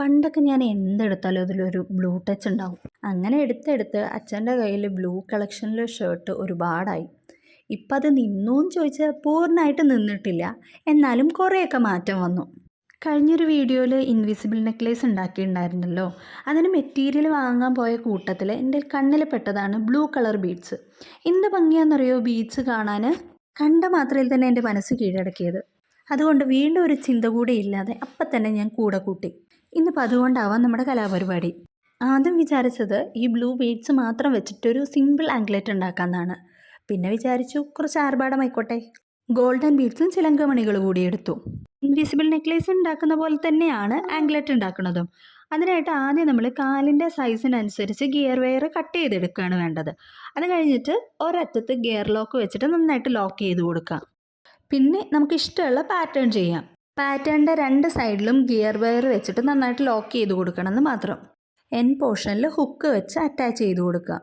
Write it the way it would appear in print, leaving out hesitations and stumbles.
പണ്ടൊക്കെ ഞാൻ എന്തെടുത്താലും അതിലൊരു ബ്ലൂ ടച്ച് ഉണ്ടാവും. അങ്ങനെ എടുത്തെടുത്ത് അച്ഛൻ്റെ കയ്യിൽ ബ്ലൂ കളക്ഷനിലെ ഷർട്ട് ഒരുപാടായി. ഇപ്പം അത് നിന്നോന്ന് ചോദിച്ചാൽ പൂർണ്ണമായിട്ട് നിന്നിട്ടില്ല, എന്നാലും കുറേയൊക്കെ മാറ്റം വന്നു. കഴിഞ്ഞൊരു വീഡിയോയിൽ ഇൻവിസിബിൾ നെക്ലേസ് ഉണ്ടാക്കിയിട്ടുണ്ടായിരുന്നല്ലോ. അതിന് മെറ്റീരിയൽ വാങ്ങാൻ പോയ കൂട്ടത്തിൽ എൻ്റെ കണ്ണിൽ പെട്ടതാണ് ബ്ലൂ കളർ ബീഡ്സ്. എന്ത് ഭംഗിയാണെന്നറിയോ ബീഡ്സ് കാണാൻ. കണ്ട മാത്രയിൽ തന്നെ എൻ്റെ മനസ്സ് കീഴടക്കിയത്. അതുകൊണ്ട് വീണ്ടും ഒരു ചിന്ത കൂടെ ഇല്ലാതെ അപ്പം തന്നെ ഞാൻ കൂടെ കൂട്ടി. ഇന്നിപ്പോൾ അതുകൊണ്ടാവാം നമ്മുടെ കലാപരിപാടി. ആദ്യം വിചാരിച്ചത് ഈ ബ്ലൂ ബീഡ്സ് മാത്രം വെച്ചിട്ടൊരു സിമ്പിൾ ആംഗ്ലെറ്റ് ഉണ്ടാക്കാമെന്നാണ്. പിന്നെ വിചാരിച്ചു കുറച്ച് ആർഭാടമായിക്കോട്ടെ. ഗോൾഡൻ ബീഡ്സും ചിലങ്കമണികൾ കൂടി എടുത്തു. ഇൻവിസിബിൾ നെക്ലേസ് ഉണ്ടാക്കുന്ന പോലെ തന്നെയാണ് ആംഗ്ലെറ്റ് ഉണ്ടാക്കുന്നതും. അതിനായിട്ട് ആദ്യം നമ്മൾ കാലിൻ്റെ സൈസിനനുസരിച്ച് ഗിയർ വെയർ കട്ട് ചെയ്തെടുക്കുകയാണ് വേണ്ടത്. അത് കഴിഞ്ഞിട്ട് ഒരറ്റത്ത് ഗിയർ ലോക്ക് വെച്ചിട്ട് നന്നായിട്ട് ലോക്ക് ചെയ്ത് കൊടുക്കാം. പിന്നെ നമുക്ക് ഇഷ്ടമുള്ള പാറ്റേൺ ചെയ്യാം. പാറ്റേണിൻ്റെ 2 സൈഡിലും ഗിയർ വെയർ വെച്ചിട്ട് നന്നായിട്ട് ലോക്ക് ചെയ്ത് കൊടുക്കണം എന്ന് മാത്രം. എൻ പോർഷനിൽ ഹുക്ക് വെച്ച് അറ്റാച്ച് ചെയ്ത് കൊടുക്കാം.